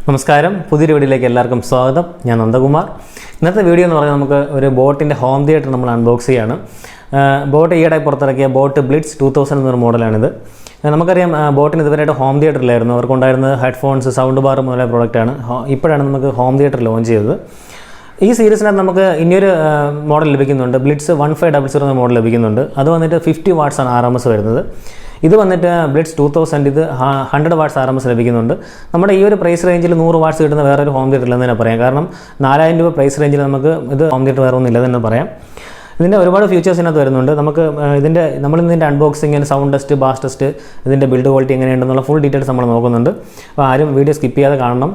നമസ്കാരം, പുതിയൊരു വീഡിയോയിലേക്ക് എല്ലാവർക്കും സ്വാഗതം. ഞാൻ നന്ദകുമാർ. ഇന്നത്തെ വീഡിയോ എന്ന് പറഞ്ഞാൽ നമുക്ക് ഒരു ബോട്ടിൻ്റെ ഹോം തിയേറ്റർ നമ്മൾ അൺബോക്സ് ചെയ്യാണ്. ബോട്ട് ഈയിടെ പുറത്തിറക്കിയ ബോട്ട് ബ്ലിറ്റ്സ് 2000 എന്നൊരു മോഡലാണിത്. നമുക്കറിയാം, ബോട്ടിന് ഇതുവരെയായിട്ട് ഹോം തിയേറ്ററിലായിരുന്നു. അവർക്കുണ്ടായിരുന്നത് ഹെഡ്ഫോൺസ്, സൗണ്ട് ബാർ മുതലായ പ്രോഡക്റ്റാണ്. ഇപ്പോഴാണ് നമുക്ക് ഹോം തിയേറ്റർ ലോഞ്ച് ചെയ്തത്. ഈ സീരീസിനകത്ത് നമുക്ക് ഇനിയൊരു മോഡൽ ലഭിക്കുന്നുണ്ട്. ബ്ലിറ്റ്സ് 1500 എന്ന മോഡൽ ലഭിക്കുന്നുണ്ട്. അത് വന്നിട്ട് 50 വാട്ട്സാണ് RMS വരുന്നത്. ഇത് വന്നിട്ട് ബ്ലിറ്റ്സ് 2000, ഇത് 100 വാട്ട്സ് RMS ലഭിക്കുന്നുണ്ട്. നമ്മുടെ ഈ ഒരു പ്രൈസ് റേഞ്ചിൽ 100 വാട്ട്സ് കിട്ടുന്ന വേറൊരു ഹോം തിയേറ്റർ ഇല്ലെന്ന് തന്നെ പറയാം. കാരണം 4000 രൂപ പ്രൈസ് റേഞ്ചിൽ നമുക്ക് ഇത് ഹോം തിയേറ്റർ വേറെ ഒന്നും ഇല്ലെന്ന് തന്നെ പറയാം. ഇതിൻ്റെ ഒരുപാട് ഫീച്ചേഴ്സ് ഇതിനകത്ത് വരുന്നുണ്ട്. നമ്മളിതിൻ്റെ unboxing, sound test, bass test, ഇതിൻ്റെ ബിൽഡ് ക്വാളിറ്റി എങ്ങനെയുണ്ടെന്നുള്ള ഫുൾ ഡീറ്റെയിൽസ് നമ്മൾ നോക്കുന്നുണ്ട്. അപ്പോൾ ആരും വീഡിയോ സ്കിപ്പ് ചെയ്യാതെ കാണണം.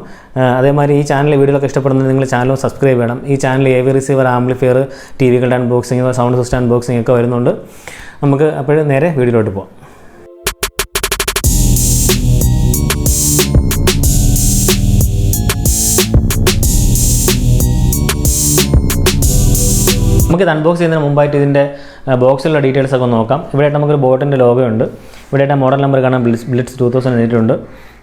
അതേമാതിരി ഈ ചാനൽ വീഡിയോകളൊക്കെ ഇഷ്ടപ്പെടുന്നത് നിങ്ങൾ ചാനൽ സബ്സ്ക്രൈബ് ചെയ്യണം. ഈ ചാനൽ AV റിസീവർ, ആംപ്ലിഫയർ, TVകളുടെ അൺബോക്സിങ്, സൗണ്ട് സിസ്റ്റം അൺബോക്സിങ് ഒക്കെ വരുന്നുണ്ട്. നമുക്ക് അപ്പോൾ നേരെ വീഡിയോയിലോട്ട് പോകാം. നമുക്കിത് അൺബോക്സ് ചെയ്യുന്നതിന് മുമ്പായിട്ട് ഇതിൻ്റെ ബോക്സിലുള്ള ഡീറ്റെയിൽസ് ഒക്കെ നോക്കാം. ഇവിടെയായിട്ട് നമുക്കൊരു ബോട്ടിൻ്റെ ലോഗോ ഉണ്ട്. ഇവിടെയായിട്ട് മോഡൽ നമ്പർ കാണാൻ ബ്ലിറ്റ്സ് 2000 എഴുതിയിട്ടുണ്ട്.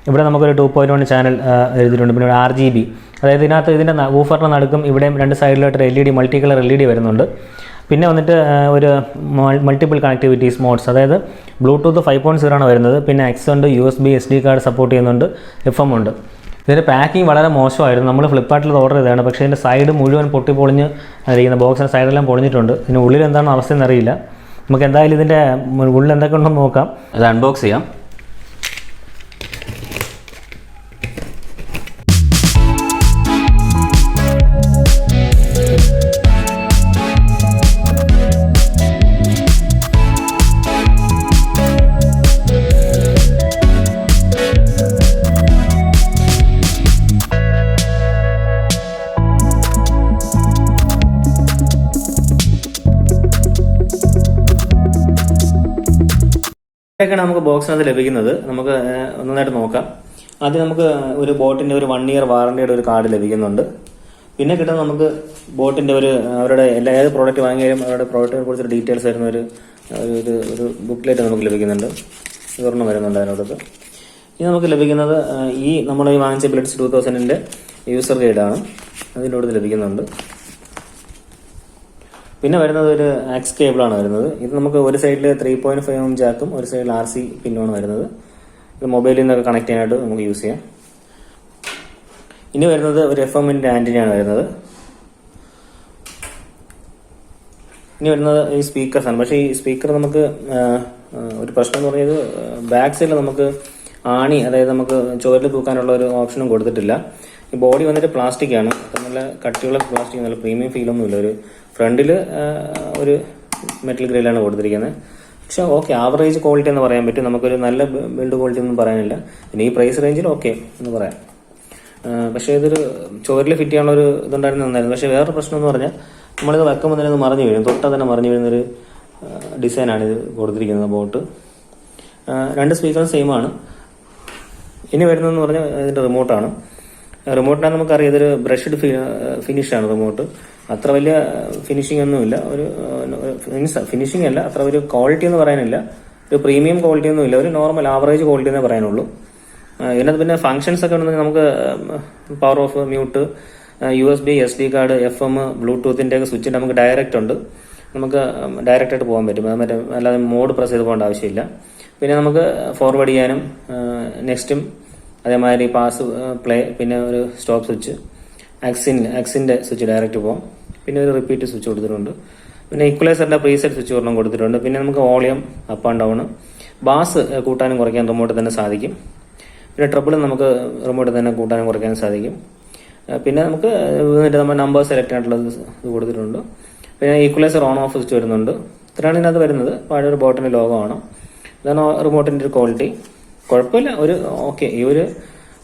ഇവിടെ നമുക്കൊരു 2.1 ചാനൽ എഴുതിയിട്ടുണ്ട്. പിന്നെ ഒരു RGB, അതായത് ഇതിൻ്റെ വൂഫറിൻ്റെ നടുക്കും ഇവിടെയും രണ്ട് സൈഡിലായിട്ട് LED, മൾട്ടി കളർ LED വരുന്നുണ്ട്. പിന്നെ വന്നിട്ട് ഒരു മൾട്ടിപ്പിൾ കണക്ടിവിറ്റീസ് മോഡ്സ്, അതായത് ബ്ലൂടൂത്ത് 5.0 ആണ് വരുന്നത്. പിന്നെ X ഉണ്ട്, USB SD കാർഡ് സപ്പോർട്ട് ചെയ്യുന്നുണ്ട്, FM ഉണ്ട്. ഇതിൻ്റെ പാക്കിംഗ് വളരെ മോശമായിരുന്നു. നമ്മൾ ഫ്ലിപ്കാർട്ടിൽ ഓർഡർ ചെയ്തതാണ്. പക്ഷേ ഇതിൻ്റെ സൈഡ് മുഴുവൻ പൊട്ടിപ്പൊളിഞ്ഞ് ഇരിക്കുന്ന ബോക്സിൻ്റെ സൈഡെല്ലാം പൊളിഞ്ഞിട്ടുണ്ട്. ഇതിന് ഉള്ളിൽ എന്താണ് അവസ്ഥയെന്ന് അറിയില്ല. നമുക്ക് എന്തായാലും ഇതിൻ്റെ ഉള്ളിൽ എന്തൊക്കെ ഉണ്ടെന്ന് നോക്കാം. ഇത് അൺബോക്സ് ചെയ്യാം. ഇതൊക്കെയാണ് നമുക്ക് ബോക്സിനകത്ത് ലഭിക്കുന്നത്. നമുക്ക് ഒന്നൊന്നായിട്ട് നോക്കാം. ആദ്യം നമുക്ക് ഒരു ബോട്ടിന്റെ ഒരു 1 ഇയർ വാറണ്ടിയുടെ ഒരു കാർഡ് ലഭിക്കുന്നുണ്ട്. പിന്നെ കിട്ടുന്ന നമുക്ക് ബോട്ടിന്റെ അവരുടെ ഏത് പ്രോഡക്റ്റ് വാങ്ങിയാലും അവരുടെ പ്രോഡക്റ്റിനെ കുറിച്ച് ഡീറ്റെയിൽസ് വരുന്ന ഒരു ബുക്ക്ലെറ്റ് നമുക്ക് ലഭിക്കുന്നുണ്ട്. ഇതൊരെണ്ണം വരുന്നുണ്ട് അതിനോടൊത്ത്. ഇനി നമുക്ക് ലഭിക്കുന്നത് നമ്മൾ ഈ വാങ്ങിച്ച ബ്ലിറ്റ്സ് 2000 യൂസർ ഗൈഡാണ്. അതിൻ്റെ കൂടെ ലഭിക്കുന്നുണ്ട്. പിന്നെ വരുന്നത് ഒരു X കേബിളാണ് വരുന്നത്. ഇത് നമുക്ക് ഒരു സൈഡിൽ 3.5mm ജാക്കും ഒരു സൈഡിൽ RC പിന്നുമാണ് വരുന്നത്. ഇത് മൊബൈലിൽ നിന്നൊക്കെ കണക്ട് ചെയ്യാനായിട്ട് നമുക്ക് യൂസ് ചെയ്യാം. ഇനി വരുന്നത് ഒരു FM-ന്റെ ആന്റിനയാണ് വരുന്നത്. ഇനി വരുന്നത് ഈ സ്പീക്കേഴ്സാണ്. പക്ഷേ ഈ സ്പീക്കർ നമുക്ക് ഒരു പ്രശ്നം എന്ന് പറഞ്ഞത് ബാക്ക് സൈഡിൽ നമുക്ക് ആണി, അതായത് നമുക്ക് ചുവരിൽ തൂക്കാനുള്ള ഒരു ഓപ്ഷനും കൊടുത്തിട്ടില്ല. ഈ ബോഡി വന്നിട്ട് പ്ലാസ്റ്റിക് ആണ്. നല്ല കട്ടിയുള്ള പ്ലാസ്റ്റിക്, നല്ല പ്രീമിയം ഫീലൊന്നുമില്ല. ഒരു ഫ്രണ്ടിൽ ഒരു മെറ്റൽ ഗ്രില്ലാണ് കൊടുത്തിരിക്കുന്നത്. പക്ഷെ ഓക്കെ, ആവറേജ് ക്വാളിറ്റി എന്ന് പറയാൻ പറ്റും. നമുക്കൊരു നല്ല ബിൽഡ് ക്വാളിറ്റി ഒന്നും പറയാനില്ല. പിന്നെ ഈ പ്രൈസ് റേഞ്ചിൽ ഓക്കെ എന്ന് പറയാം. പക്ഷേ ഇതൊരു ചുവരിൽ ഫിറ്റ് ചെയ്യാനുള്ള ഒരു ഇതുണ്ടായിരുന്നു നന്നായിരുന്നു. പക്ഷേ വേറൊരു പ്രശ്നം എന്ന് പറഞ്ഞാൽ നമ്മളിത് വെക്കുമ്പോൾ തന്നെ ഇത് മറിഞ്ഞു വീഴും. തൊട്ടാൽ തന്നെ മറിഞ്ഞു വീഴുന്നൊരു ഡിസൈനാണ് ഇത് കൊടുത്തിരിക്കുന്നത് ബോട്ട്. രണ്ട് സ്പീക്കറും സെയിം ആണ്. ഇനി വരുന്നതെന്ന് പറഞ്ഞാൽ ഇതിൻ്റെ റിമോട്ടാണ്. റിമോട്ടിനാണ് നമുക്കറിയാം ഇതൊരു ബ്രഷ്ഡ് ഫിനിഷാണ് റിമോട്ട്. അത്ര വലിയ ഫിനിഷിംഗ് ഒന്നുമില്ല. ഒരു ഫിനിഷിംഗ് അല്ല, അത്ര ഒരു ക്വാളിറ്റി എന്ന് പറയാനില്ല. ഒരു പ്രീമിയം ക്വാളിറ്റി ഒന്നും ഇല്ല. ഒരു നോർമൽ ആവറേജ് ക്വാളിറ്റി എന്നേ പറയാനുള്ളൂ. ഇതിനകത്ത് പിന്നെ ഫംഗ്ഷൻസ് ഒക്കെ ഉണ്ടെങ്കിൽ നമുക്ക് power of, mute, USB, SD card, FM, ബ്ലൂടൂത്തിൻ്റെ ഒക്കെ സ്വിച്ച് നമുക്ക് ഡയറക്റ്റ് ഉണ്ട്. നമുക്ക് ഡയറക്റ്റ് ആയിട്ട് പോകാൻ പറ്റും. മറ്റേ അല്ലാതെ മോഡ് പ്രസ് ചെയ്ത് പോകേണ്ട ആവശ്യമില്ല. പിന്നെ നമുക്ക് ഫോർവേഡ് ചെയ്യാനും നെക്സ്റ്റും അതേമാതിരി പാസ്, പ്ലേ, പിന്നെ ഒരു സ്റ്റോപ്പ് സ്വിച്ച്, എക്സിൻ്റെ സ്വിച്ച് ഡയറക്റ്റ് പോകാം. പിന്നെ ഒരു റിപ്പീറ്റ് സ്വിച്ച് കൊടുത്തിട്ടുണ്ട്. പിന്നെ ഈക്വലൈസറിൻ്റെ പ്രീസെറ്റ് സ്വിച്ച് ഒരെണ്ണം കൊടുത്തിട്ടുണ്ട്. പിന്നെ നമുക്ക് volume up and down, bass കൂട്ടാനും കുറയ്ക്കാൻ റിമോട്ടിൽ തന്നെ സാധിക്കും. പിന്നെ ട്രബിളും നമുക്ക് റിമോട്ടിൽ തന്നെ കൂട്ടാനും കുറയ്ക്കാനും സാധിക്കും. പിന്നെ നമുക്ക് നമ്മൾ നമ്പർ സെലക്ട് ആയിട്ടുള്ള ഇത് കൊടുത്തിട്ടുണ്ട്. പിന്നെ ഈക്വലൈസർ ഓൺ ഓഫ് സ്വിച്ച് വരുന്നുണ്ട്. ഇത്രയാണ് ഇതിനകത്ത് വരുന്നത്. പഴയ ഒരു ബോട്ടിൻ്റെ ലോഗോ ആണ്. ഇതാണ് റിമോട്ടിൻ്റെ ഒരു ക്വാളിറ്റി. കുഴപ്പമില്ല, ഒരു ഓക്കെ. ഈ ഒരു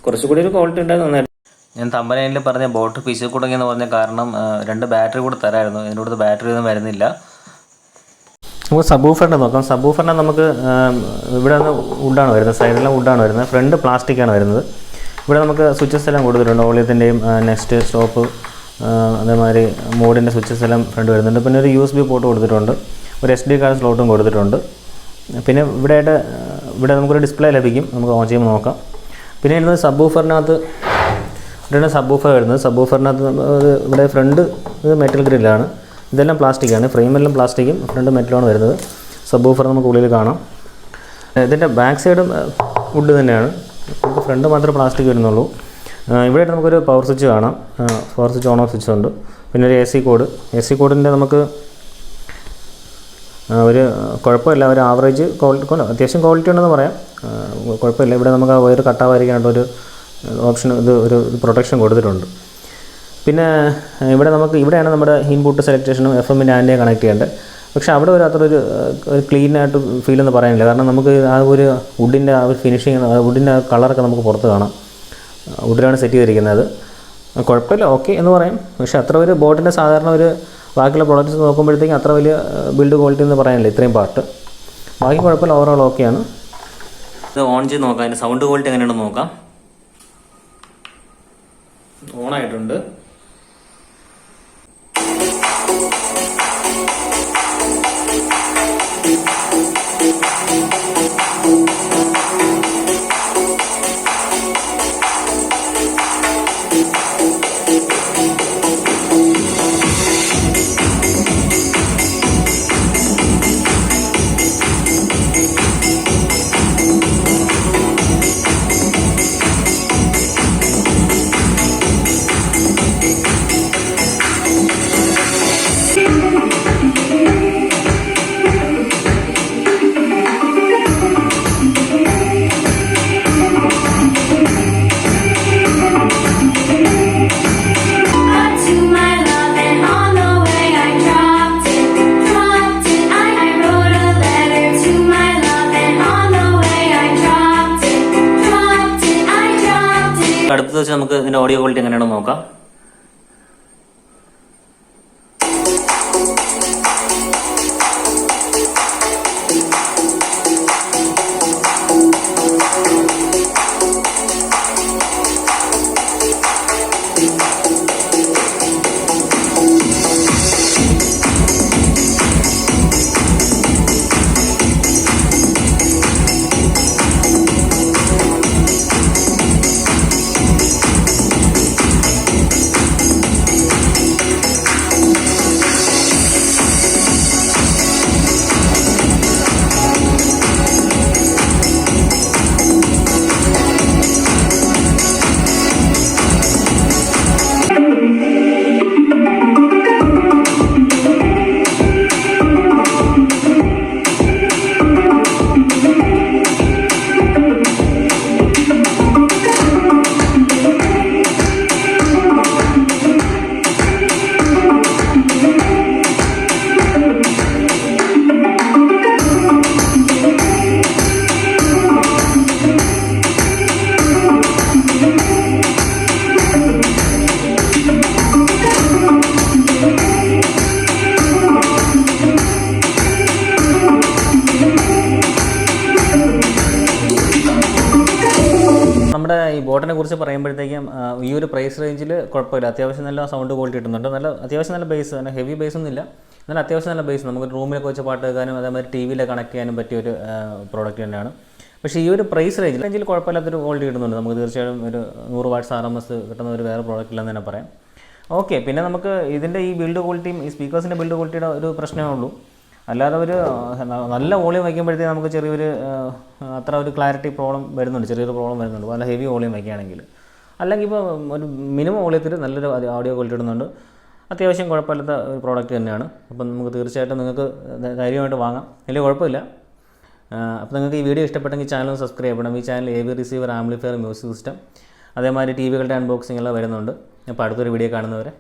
കുറച്ചുകൂടി ഒരു ക്വാളിറ്റി ഉണ്ടായത് നന്നായിട്ട്. ഞാൻ തമ്പനയിൽ പറഞ്ഞ ബോട്ട് പിശു കുടങ്ങിയെന്ന് പറഞ്ഞ കാരണം 2 ബാറ്ററി കൂടെ തരായിരുന്നു. ഇതിൻ്റെ കൂടെ ബാറ്ററി ഒന്നും വരുന്നില്ല. നമുക്ക് സബ്വൂഫറിൻ്റെ നോക്കാം. സബ്വൂഫറിൻ്റെ നമുക്ക് ഇവിടെ നിന്ന് വുഡാണ് വരുന്നത്. സൈഡെല്ലാം വുഡാണ് വരുന്നത്. ഫ്രണ്ട് പ്ലാസ്റ്റിക്കാണ് വരുന്നത്. ഇവിടെ നമുക്ക് സ്വിച്ചസ് എല്ലാം കൊടുത്തിട്ടുണ്ട്. വോളിയത്തിൻ്റെയും നെക്സ്റ്റ് സ്റ്റോപ്പ്, അതേമാതിരി മോഡിൻ്റെ സ്വിച്ചസ് എല്ലാം ഫ്രണ്ട് വരുന്നുണ്ട്. പിന്നെ ഒരു USB പോർട്ട് കൊടുത്തിട്ടുണ്ട്. ഒരു SD കാർഡ് സ്ലോട്ടും കൊടുത്തിട്ടുണ്ട്. പിന്നെ ഇവിടെ നമുക്കൊരു ഡിസ്പ്ലേ ലഭിക്കും. നമുക്ക് ഓൺ ചെയ്യുമ്പോൾ നോക്കാം. പിന്നെ വരുന്നത് സബ്വൂഫറിനകത്ത് ഇവിടെയാണ് സബ് ഊഫർ വരുന്നത്. സബ് ഊഫറിനകത്ത് ഇവിടെ ഫ്രണ്ട് ഇത് മെറ്റൽ ഗ്രില്ലാണ്, ഇതെല്ലാം പ്ലാസ്റ്റിക്കാണ്, ഫ്രെയിമെല്ലാം പ്ലാസ്റ്റിക്കും ഫ്രണ്ട് മെറ്റലാണ് വരുന്നത്. സബ് ഊഫർ നമുക്ക് ഉള്ളിൽ കാണാം. ഇതിൻ്റെ ബാക്ക് സൈഡും വുഡ് തന്നെയാണ്, നമുക്ക് ഫ്രണ്ട് മാത്രമേ പ്ലാസ്റ്റിക് വരുന്നുള്ളൂ. ഇവിടെ നമുക്കൊരു പവർ സ്വിച്ച് കാണാം, power switch on off switch ഉണ്ട്. പിന്നെ ഒരു എ സി കോഡിൻ്റെ നമുക്ക് ഒരു കുഴപ്പമില്ല, ഒരു ആവറേജ് ക്വാളിറ്റി, അത്യാവശ്യം ക്വാളിറ്റി ഉണ്ടെന്ന് പറയാം, കുഴപ്പമില്ല. ഇവിടെ നമുക്ക് ആ വയർ കട്ടാവാതിരിക്കാനായിട്ടൊരു ഓപ്ഷൻ, ഒരു പ്രൊട്ടക്ഷൻ കൊടുത്തിട്ടുണ്ട്. പിന്നെ ഇവിടെയാണ് നമ്മുടെ ഇൻപുട്ട് സെലക്ടേഷനും FM-ൻ്റെ ആൻറ്റിനെ കണക്ട് ചെയ്യേണ്ടത്. പക്ഷേ അവിടെ അത്രയൊരു ക്ലീനായിട്ട് ഫീലൊന്നും പറയാനില്ല, കാരണം നമുക്ക് ആ ഒരു വുഡിൻ്റെ ആ ഒരു ഫിനിഷിങ്, വുഡിൻ്റെ കളറൊക്കെ നമുക്ക് പുറത്ത് കാണാം. വുഡിലാണ് സെറ്റ് ചെയ്തിരിക്കുന്നത്, കുഴപ്പമില്ല, ഓക്കെ എന്ന് പറയും. പക്ഷേ അത്ര ഒരു ബോട്ടിൻ്റെ സാധാരണ ഒരു ബാക്കിയുള്ള പ്രോഡക്റ്റ്സ് നോക്കുമ്പോഴത്തേക്കും അത്ര വലിയ ബിൽഡ് ക്വാളിറ്റി എന്ന് പറയാനില്ല, ഇത്രയും പാർട്ട്. ബാക്കി കുഴപ്പമില്ല, ഓവറോൾ ഓക്കെയാണ്. ഇത് ഓൺ ചെയ്ത് നോക്കാം, അതിൻ്റെ സൗണ്ട് ക്വാളിറ്റി എങ്ങനെയാണെന്ന് നോക്കാം. ഓണായിട്ടുണ്ട്. അടുത്തത് വെച്ച് നമുക്ക് ഇതിൻ്റെ ഓഡിയോ ക്വാളിറ്റി എങ്ങനെയാണെന്ന് നോക്കാം. നമ്മുടെ ഈ ബോട്ടിനെ കുറിച്ച് പറയുമ്പോഴത്തേക്കും ഈ ഒരു പ്രൈസ് റേഞ്ചിൽ കുഴപ്പമില്ല, അത്യാവശ്യം നല്ല സൗണ്ട് ക്വാളിറ്റി കിട്ടുന്നുണ്ട്, അത്യാവശ്യം നല്ല ബേസ്, നല്ല ഹെവി ബേസ് ഒന്നും ഇല്ല, നല്ല അത്യാവശ്യം നല്ല ബേസ്, നമുക്ക് റൂമിലൊക്കെ വെച്ച് പാട്ട് കേൾക്കാനും അതേമാതിരി TV-യിൽ കണക്ട് ചെയ്യാനും പറ്റിയ ഒരു പ്രോഡക്റ്റ് തന്നെയാണ്. പക്ഷേ ഈ ഒരു പ്രൈസ് റേഞ്ചിൽ കുഴപ്പമില്ലാത്തൊരു ക്വാളിറ്റി കിട്ടുന്നുണ്ട്, നമുക്ക് തീർച്ചയായും ഒരു 100 വാട്ട്സ് RMS കിട്ടുന്ന ഒരു വേറെ പ്രോഡക്റ്റ് ഇല്ലെന്ന് തന്നെ പറയാം. ഓക്കെ, പിന്നെ നമുക്ക് ഇതിൻ്റെ ഈ ബിൽഡ് ക്വാളിറ്റിയും ഈ സ്പീക്കേഴ്സിൻ്റെ ബിൽഡ് ക്വാളിറ്റിയുടെ ഒരു പ്രശ്നമേ ഉള്ളൂ, അല്ലാതെ ഒരു നല്ല വോളിയം വയ്ക്കുമ്പോഴത്തേക്ക് നമുക്ക് ചെറിയൊരു അത്ര ഒരു ക്ലാരിറ്റി പ്രോബ്ലം വരുന്നുണ്ട്, ചെറിയൊരു പ്രോബ്ലം വരുന്നുണ്ട് നല്ല ഹെവി വോളിയം വയ്ക്കുകയാണെങ്കിൽ. അല്ലെങ്കിൽ ഇപ്പോൾ ഒരു മിനിമം വോളിയത്തിൽ നല്ലൊരു ഓഡിയോ ക്വാളിറ്റി ഇടുന്നുണ്ട്, അത്യാവശ്യം കുഴപ്പമില്ലാത്ത ഒരു പ്രോഡക്റ്റ് തന്നെയാണ്. അപ്പം നമുക്ക് തീർച്ചയായിട്ടും നിങ്ങൾക്ക് ധൈര്യമായിട്ട് വാങ്ങാം, വലിയ കുഴപ്പമില്ല. അപ്പോൾ നിങ്ങൾക്ക് ഈ വീഡിയോ ഇഷ്ടപ്പെട്ടെങ്കിൽ ചാനൽ സബ്സ്ക്രൈബ് ചെയ്യണം. ഈ channel AV receiver, amplifier, music system, അതേമാതിരി TV-കളുടെ അൺബോക്സിംഗ് എല്ലാം വരുന്നുണ്ട്. അപ്പോൾ അടുത്തൊരു വീഡിയോ കാണുന്നവരെ